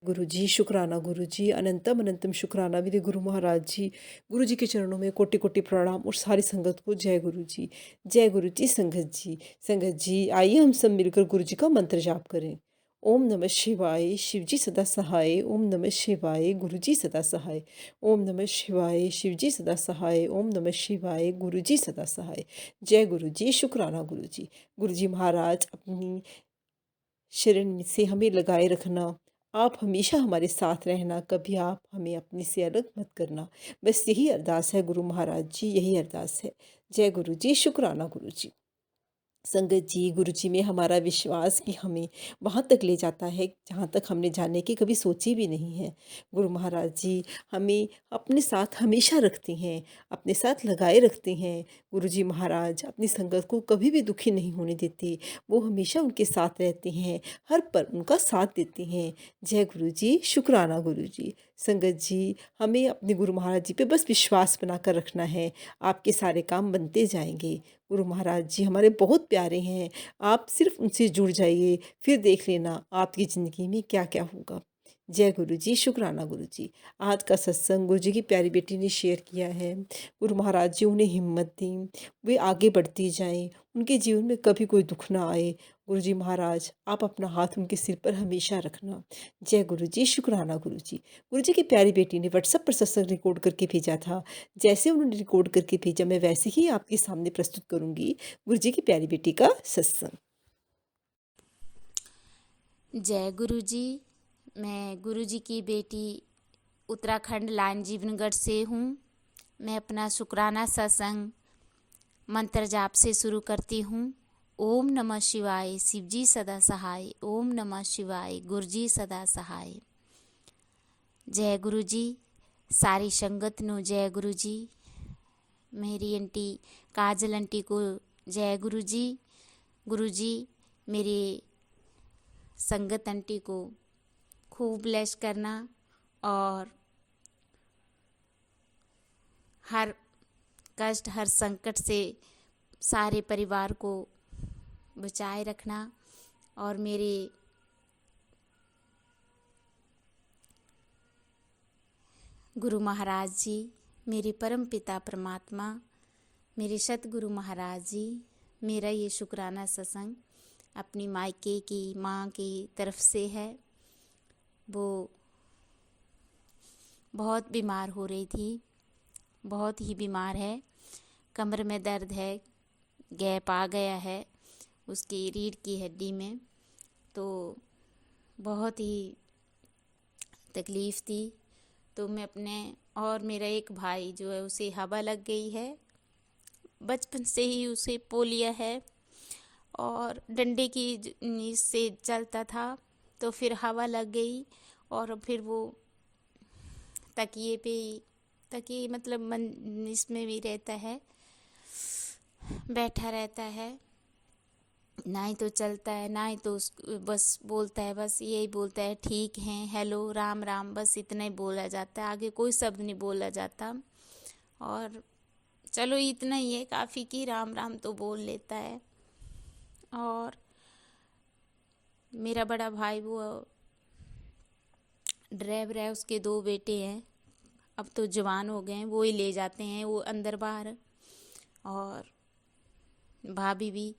गुरु जी, शुक्राना गुरु जी, अनंतम अनंतम शुक्राना मेरे गुरु महाराज जी। गुरु जी के चरणों में कोटि-कोटि प्रणाम और सारी संगत को जय गुरु जी। जय गुरु जी संगत जी। संगत जी आइए हम सब मिलकर गुरु जी का मंत्र जाप करें। ओम नमः शिवाय, शिव जी सदा सहाय। ओम नमः शिवाय, गुरु जी सदा सहाय। ओम नमः शिवाय, शिव जी सदा सहाय। ओम नमः शिवाय, गुरु जी सदा सहाय। जय गुरु जी, शुक्राना गुरु जी। गुरु जी महाराज अपनी शरण से हमें लगाए रखना। आप हमेशा हमारे साथ रहना, कभी आप हमें अपने से अलग मत करना। बस यही अरदास है गुरु महाराज जी, यही अरदास है। जय गुरु जी, शुक्राना गुरु जी। संगत जी, गुरु जी में हमारा विश्वास कि हमें वहाँ तक ले जाता है जहाँ तक हमने जाने की कभी सोची भी नहीं है। गुरु महाराज जी हमें अपने साथ हमेशा रखते हैं, अपने साथ लगाए रखते हैं। गुरु जी महाराज अपनी संगत को कभी भी दुखी नहीं होने देते, वो हमेशा उनके साथ रहते हैं, हर पल उनका साथ देते हैं। जय गुरु जी, शुक्राना गुरु जी। संगत जी हमें अपने गुरु महाराज जी पे बस विश्वास बनाकर रखना है, आपके सारे काम बनते जाएँगे। गुरु महाराज जी हमारे बहुत प्यारे हैं, आप सिर्फ़ उनसे जुड़ जाइए, फिर देख लेना आपकी ज़िंदगी में क्या-क्या होगा। जय गुरु जी, शुक्राना गुरु जी। आज का सत्संग गुरु जी की प्यारी बेटी ने शेयर किया है। गुरु महाराज जी उन्हें हिम्मत दें, वे आगे बढ़ती जाएँ, उनके जीवन में कभी कोई दुःख ना आए। गुरु जी महाराज आप अपना हाथ उनके सिर पर हमेशा रखना। जय गुरु जी, शुक्राना गुरु जी। गुरु जी की प्यारी बेटी ने व्हाट्सएप पर सत्संग रिकॉर्ड करके भेजा था। जैसे उन्होंने रिकॉर्ड करके भेजा मैं वैसे ही आपके सामने प्रस्तुत करूँगी गुरु जी की प्यारी बेटी का सत्संग। जय गुरु जी। मैं गुरु जी की बेटी उत्तराखंड लाइन जीवनगढ़ से हूँ। मैं अपना शुक्राना सत्संग मंत्र जाप से शुरू करती हूँ। ओम नमः शिवाय, शिव जी सदा सहाय। ओम नमः शिवाय, गुरु जी सदा सहाय। जय गुरु जी। सारी संगत नु जय गुरु जी। मेरी आंटी काजल आंटी को जय गुरु जी। गुरु जी मेरी संगत आंटी को खूब ब्लेस करना और हर कष्ट हर संकट से सारे परिवार को बचाए रखना। और मेरे गुरु महाराज जी, मेरे परम पिता परमात्मा, मेरे सतगुरु महाराज जी, मेरा ये शुक्राना सत्संग अपनी मायके की माँ की तरफ से है। वो बहुत बीमार हो रही थी, बहुत ही बीमार है, कमर में दर्द है, गैप आ गया है उसकी रीढ़ की हड्डी में, तो बहुत ही तकलीफ़ थी। तो मैं अपने और मेरा एक भाई जो है उसे हवा लग गई है, बचपन से ही उसे पोलिया है और डंडे की इससे चलता था, तो फिर हवा लग गई और फिर वो तकिए पे तकिए मतलब मन इसमें भी रहता है, बैठा रहता है, ना ही तो चलता है ना ही तो बस बोलता है, बस यही बोलता है ठीक है, हेलो, राम राम, बस इतना ही बोला जाता है, आगे कोई शब्द नहीं बोला जाता। और चलो इतना ही है काफ़ी कि राम राम तो बोल लेता है। और मेरा बड़ा भाई वो ड्राइवर है, उसके 2 बेटे हैं, अब तो जवान हो गए हैं, वो ही ले जाते हैं वो अंदर बाहर, और भाभी भी,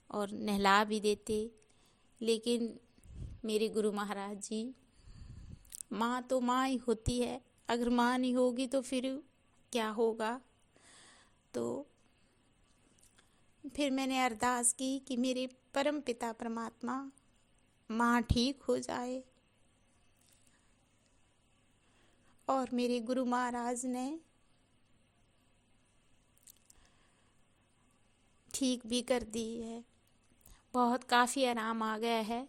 और नहला भी देते। लेकिन मेरे गुरु महाराज जी, माँ तो माँ ही होती है, अगर माँ नहीं होगी तो फिर क्या होगा। तो फिर मैंने अरदास की कि मेरे परम पिता परमात्मा माँ ठीक हो जाए, और मेरे गुरु महाराज ने ठीक भी कर दी है, बहुत काफ़ी आराम आ गया है।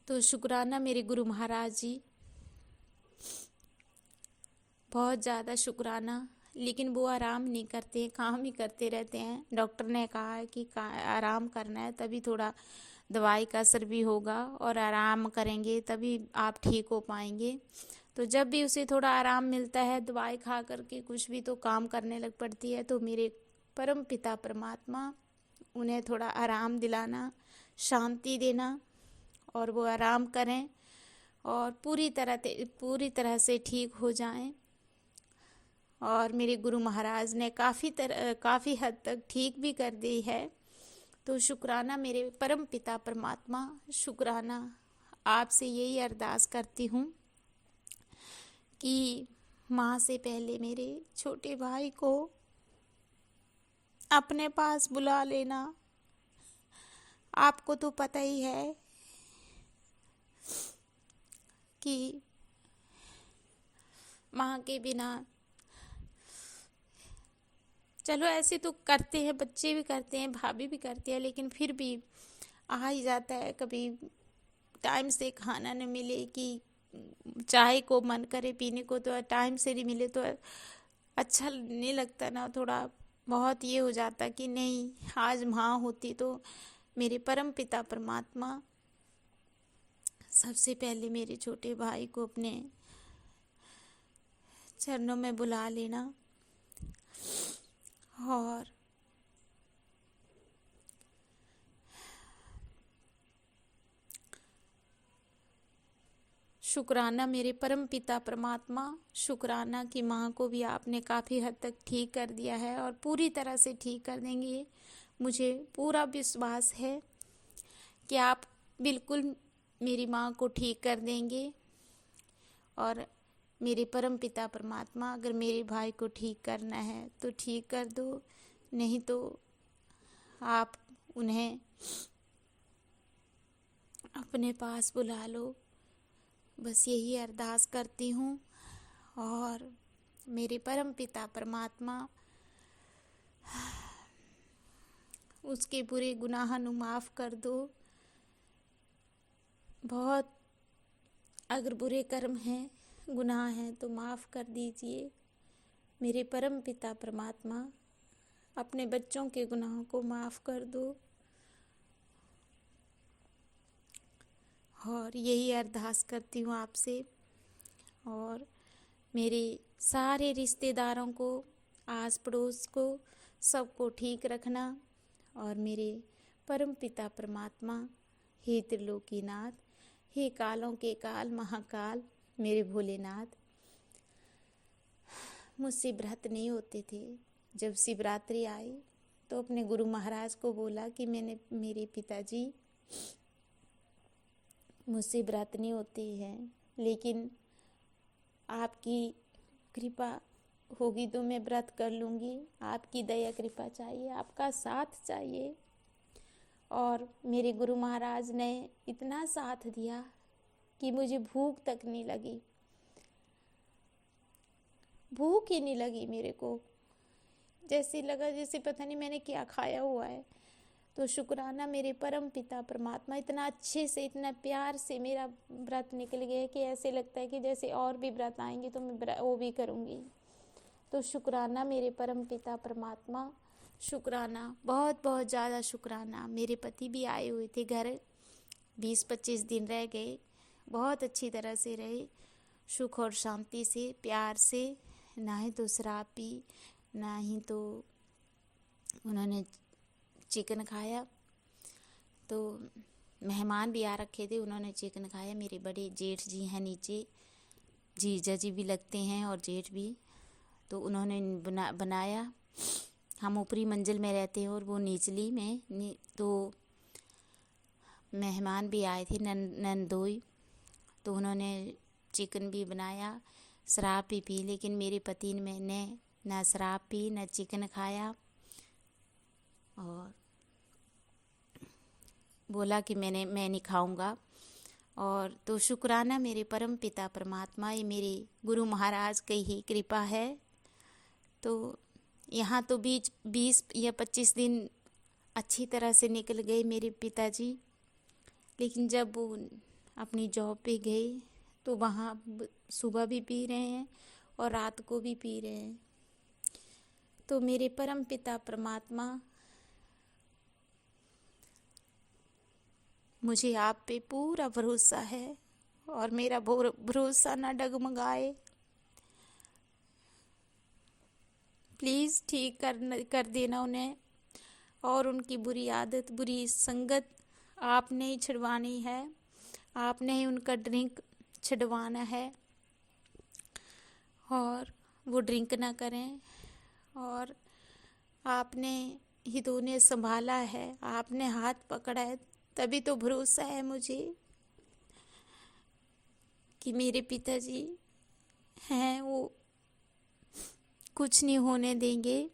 तो शुक्राना मेरे गुरु महाराज जी, बहुत ज़्यादा शुक्राना। लेकिन वो आराम नहीं करते, काम ही करते रहते हैं। डॉक्टर ने कहा है कि आराम करना है, तभी थोड़ा दवाई का असर भी होगा, और आराम करेंगे तभी आप ठीक हो पाएंगे। तो जब भी उसे थोड़ा आराम मिलता है, दवाई खा करके कुछ भी तो काम करने लग पड़ती है। तो मेरे परम पिता परमात्मा उन्हें थोड़ा आराम दिलाना, शांति देना, और वो आराम करें और पूरी तरह से ठीक हो जाएं। और मेरे गुरु महाराज ने काफ़ी हद तक ठीक भी कर दी है। तो शुक्राना मेरे परम पिता परमात्मा, शुक्राना आपसे यही अरदास करती हूँ कि माँ से पहले मेरे छोटे भाई को अपने पास बुला लेना। आपको तो पता ही है कि माँ के बिना, चलो ऐसे तो करते हैं, बच्चे भी करते हैं, भाभी भी करती है, लेकिन फिर भी आ ही जाता है कभी टाइम से खाना न मिले कि चाय को मन करे पीने को तो टाइम से नहीं मिले तो अच्छा नहीं लगता ना, थोड़ा बहुत ये हो जाता कि नहीं आज माँ होती तो। मेरे परम पिता परमात्मा, सबसे पहले मेरे छोटे भाई को अपने चरणों में बुला लेना और शुक्राना मेरे परम पिता परमात्मा, शुक्राना कि माँ को भी आपने काफ़ी हद तक ठीक कर दिया है और पूरी तरह से ठीक कर देंगे। मुझे पूरा विश्वास है कि आप बिल्कुल मेरी माँ को ठीक कर देंगे। और मेरे परम पिता परमात्मा, अगर मेरे भाई को ठीक करना है तो ठीक कर दो, नहीं तो आप उन्हें अपने पास बुला लो। बस यही अरदास करती हूँ। और मेरे परम पिता परमात्मा, उसके बुरे गुनाह नु माफ़ कर दो। बहुत अगर बुरे कर्म हैं, गुनाह हैं तो माफ़ कर दीजिए। मेरे परम पिता परमात्मा, अपने बच्चों के गुनाहों को माफ़ कर दो। और यही अरदास करती हूँ आपसे। और मेरे सारे रिश्तेदारों को, आस पड़ोस को, सबको ठीक रखना। और मेरे परम पिता परमात्मा, हे त्रिलोकीनाथ, हे कालों के काल महाकाल, मेरे भोलेनाथ, मुझसे व्रत नहीं होते थे। जब शिवरात्रि आई तो अपने गुरु महाराज को बोला कि मेरे पिताजी मुझसे व्रत नहीं होते हैं, लेकिन आपकी कृपा होगी तो मैं व्रत कर लूँगी। आपकी दया कृपा चाहिए, आपका साथ चाहिए। और मेरे गुरु महाराज ने इतना साथ दिया कि मुझे भूख तक नहीं लगी, भूख ही नहीं लगी मेरे को। जैसे लगा जैसे पता नहीं मैंने क्या खाया हुआ है। तो शुक्राना मेरे परम पिता परमात्मा, इतना अच्छे से, इतना प्यार से मेरा व्रत निकल गया कि ऐसे लगता है कि जैसे और भी व्रत आएंगे तो मैं वो भी करूँगी। तो शुक्राना मेरे परम पिता परमात्मा, शुक्राना, बहुत बहुत ज़्यादा शुक्राना। मेरे पति भी आए हुए थे घर, 20-25 दिन रह गए, बहुत अच्छी तरह से रहे, सुख और शांति से, प्यार से। ना ही तो शराब पी, ना ही तो उन्होंने चिकन खाया। तो मेहमान भी आ रखे थे, उन्होंने चिकन खाया। मेरे बड़े जेठ जी हैं नीचे, जीजा जी भी लगते हैं और जेठ भी, तो उन्होंने बनाया। हम ऊपरी मंजिल में रहते हैं और वो निचली में, तो मेहमान भी आए थे, नंदोई, तो उन्होंने चिकन भी बनाया, शराब भी पी। लेकिन मेरे पति ने ना शराब पी, ना चिकन खाया, और बोला कि मैं नहीं खाऊंगा। और तो शुक्राना मेरे परम पिता परमात्मा, ये मेरे गुरु महाराज की ही कृपा है। तो यहाँ तो 20 या 25 दिन अच्छी तरह से निकल गए मेरे पिताजी। लेकिन जब वो अपनी जॉब पे गए तो वहाँ सुबह भी पी रहे हैं और रात को भी पी रहे हैं। तो मेरे परम पिता परमात्मा, मुझे आप पे पूरा भरोसा है और मेरा भरोसा ना डगमगाए। प्लीज़ ठीक कर देना उन्हें। और उनकी बुरी आदत, बुरी संगत आपने ही छुड़वानी है। आपने ही उनका ड्रिंक छुड़वाना है और वो ड्रिंक ना करें। और आपने ही तो उन्हें संभाला है, आपने हाथ पकड़ा है, तभी तो भरोसा है मुझे कि मेरे पिताजी हैं, वो कुछ नहीं होने देंगे।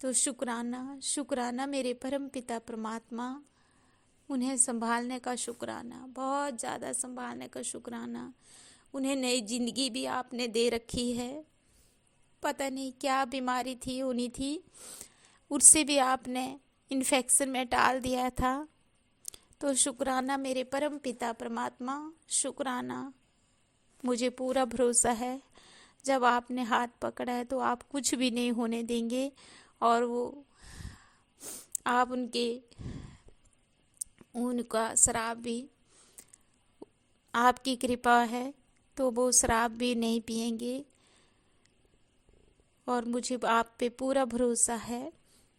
तो शुक्राना, शुक्राना मेरे परम पिता परमात्मा, उन्हें संभालने का शुक्राना, बहुत ज़्यादा संभालने का शुक्राना। उन्हें नई ज़िंदगी भी आपने दे रखी है। पता नहीं क्या बीमारी थी होनी थी, उससे भी आपने इन्फेक्शन में टाल दिया था। तो शुक्राना मेरे परम पिता परमात्मा, शुक्राना। मुझे पूरा भरोसा है जब आपने हाथ पकड़ा है तो आप कुछ भी नहीं होने देंगे। और वो आप उनका शराब भी, आपकी कृपा है तो वो शराब भी नहीं पिएंगे। और मुझे आप पे पूरा भरोसा है।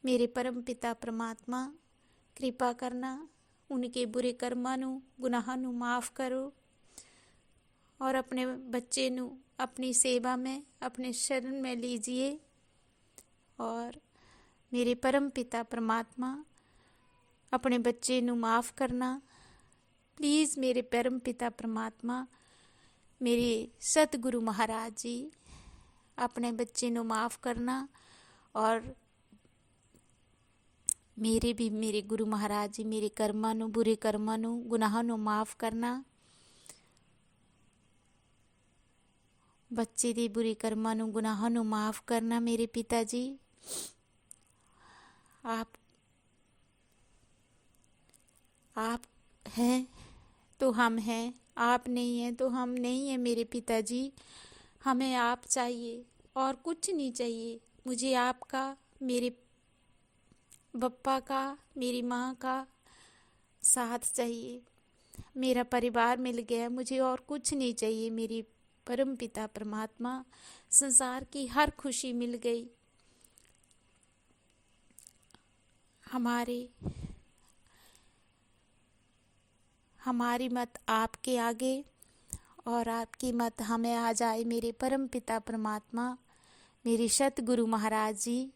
मेरे परम पिता परमात्मा, कृपा करना, उनके बुरे कर्मां नू गुनाहां नू माफ़ करो और अपने बच्चे नू अपनी सेवा में, अपने शरण में लीजिए। और मेरे परम पिता परमात्मा, अपने बच्चे नू माफ़ करना प्लीज़। मेरे परम पिता परमात्मा, मेरे सतगुरु महाराज जी, अपने बच्चे नू माफ़ करना और मेरे गुरु महाराज जी मेरे कर्मां नू, बुरे कर्मां नू, गुनाहां नू माफ़ करना। बच्चे दे बुरे कर्मां नू, गुनाहां नू माफ़ करना। मेरे पिताजी, आप हैं तो हम हैं, आप नहीं हैं तो हम नहीं हैं। मेरे पिताजी, हमें आप चाहिए और कुछ नहीं चाहिए। मुझे आपका, मेरे बप्पा का, मेरी माँ का साथ चाहिए। मेरा परिवार मिल गया, मुझे और कुछ नहीं चाहिए। मेरी परम पिता परमात्मा, संसार की हर खुशी मिल गई। हमारी मत आपके आगे और आपकी मत हमें आ जाए। मेरे परम पिता परमात्मा, मेरे सतगुरु महाराज जी,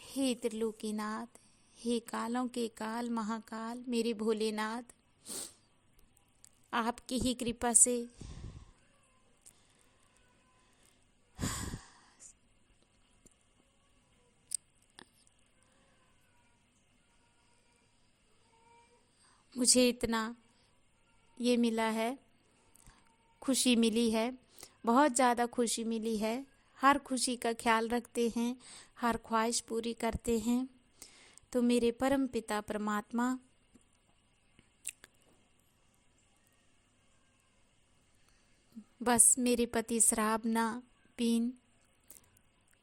हे त्रिलोकीनाथ, हे कालों के काल महाकाल, मेरे भोलेनाथ, आपकी ही कृपा से मुझे इतना ये मिला है, खुशी मिली है, बहुत ज़्यादा खुशी मिली है। हर खुशी का ख्याल रखते हैं, हर ख्वाहिश पूरी करते हैं। तो मेरे परम पिता परमात्मा, बस मेरे पति शराब ना पीन।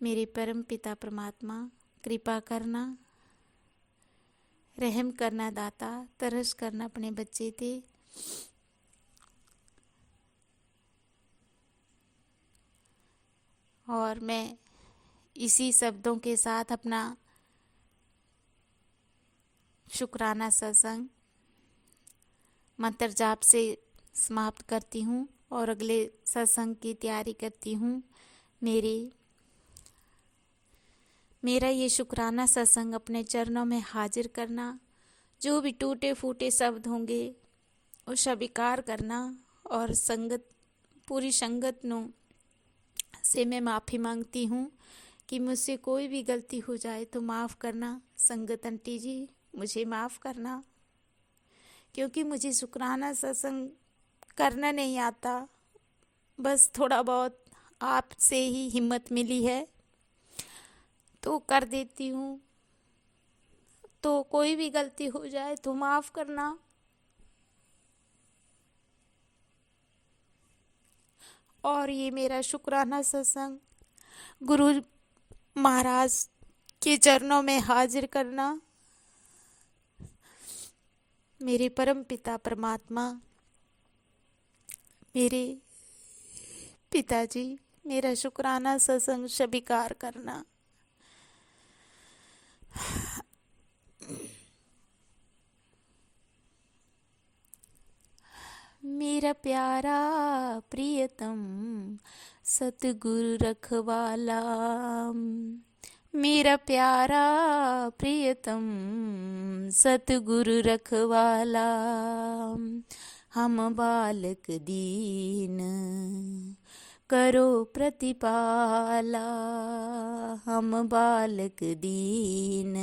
मेरे परम पिता परमात्मा, कृपा करना, रहम करना दाता, तरस करना अपने बच्चे थे। और मैं इसी शब्दों के साथ अपना शुक्राना सत्संग मंत्र जाप से समाप्त करती हूँ और अगले सत्संग की तैयारी करती हूँ। मेरा ये शुक्राना सत्संग अपने चरणों में हाजिर करना, जो भी टूटे फूटे शब्द होंगे वो स्वीकार करना। और पूरी संगत से मैं माफ़ी मांगती हूँ कि मुझसे कोई भी गलती हो जाए तो माफ़ करना। संगत आंटी जी, मुझे माफ़ करना, क्योंकि मुझे शुक्राना सत्संग करना नहीं आता। बस थोड़ा बहुत आपसे ही हिम्मत मिली है तो कर देती हूँ। तो कोई भी गलती हो जाए तो माफ़ करना। और ये मेरा शुक्राना सत्संग गुरु महाराज के चरणों में हाजिर करना। मेरे परम पिता परमात्मा, मेरे पिताजी, मेरा शुक्राना सत्संग स्वीकार करना। मेरा प्यारा प्रियतम सतगुरु रखवाला, मेरा प्यारा प्रियतम सतगुरु रखवाला। हम बालक दीन करो प्रतिपाला, हम बालक दीन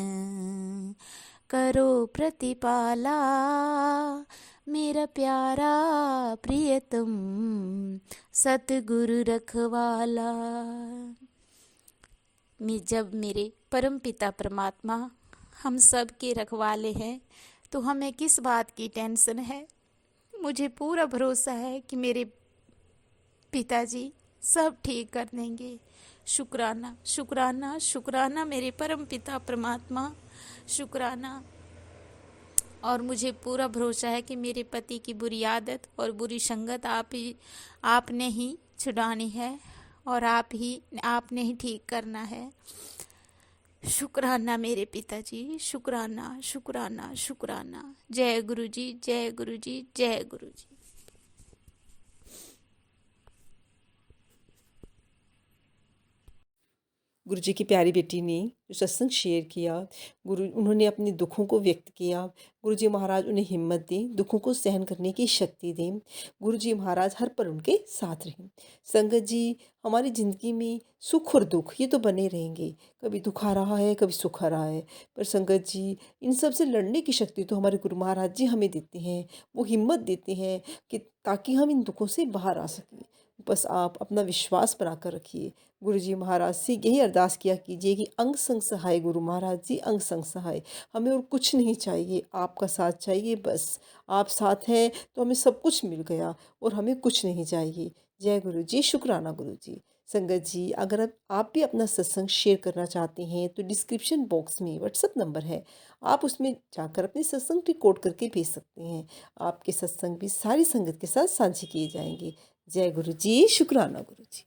करो प्रतिपाला। मेरा प्यारा प्रियतम सतगुरु रखवाला। जब मेरे परम पिता परमात्मा हम सब के रखवाले हैं तो हमें किस बात की टेंशन है। मुझे पूरा भरोसा है कि मेरे पिताजी सब ठीक कर देंगे। शुक्राना शुक्राना शुक्राना मेरे परम पिता परमात्मा, शुक्राना। और मुझे पूरा भरोसा है कि मेरे पति की बुरी आदत और बुरी संगत आपने ही छुड़ानी है और आपने ही ठीक करना है। शुक्राना मेरे पिताजी, शुक्राना शुक्राना शुक्राना। जय गुरु जी, जय गुरु जी, जय गुरु जी। गुरु जी की प्यारी बेटी ने जो सत्संग शेयर किया, उन्होंने अपने दुखों को व्यक्त किया। गुरु जी महाराज उन्हें हिम्मत दें, दुखों को सहन करने की शक्ति दें। गुरु जी महाराज हर पल उनके साथ रहें। संगत जी, हमारी ज़िंदगी में सुख और दुख ये तो बने रहेंगे। कभी दुख आ रहा है, कभी सुख आ रहा है, पर संगत जी इन सब से लड़ने की शक्ति तो हमारे गुरु महाराज जी हमें देते हैं। वो हिम्मत देते हैं कि ताकि हम इन दुखों से बाहर आ सकें। बस आप अपना विश्वास बनाकर रखिए। गुरु जी महाराज से यही अरदास किया कीजिए कि अंग संग सहाय गुरु महाराज जी, अंग संग सहाय। हमें और कुछ नहीं चाहिए, आपका साथ चाहिए बस। आप साथ हैं तो हमें सब कुछ मिल गया और हमें कुछ नहीं चाहिए। जय गुरु जी, शुक्राना गुरु जी। संगत जी, अगर आप भी अपना सत्संग शेयर करना चाहते हैं तो डिस्क्रिप्शन बॉक्स में व्हाट्सएप नंबर है, आप उसमें जाकर अपने सत्संग रिकॉर्ड करके भेज सकते हैं। आपके सत्संग भी सारी संगत के साथ साझे किए जाएंगे। जय गुरु जी, शुक्राना गुरु जी।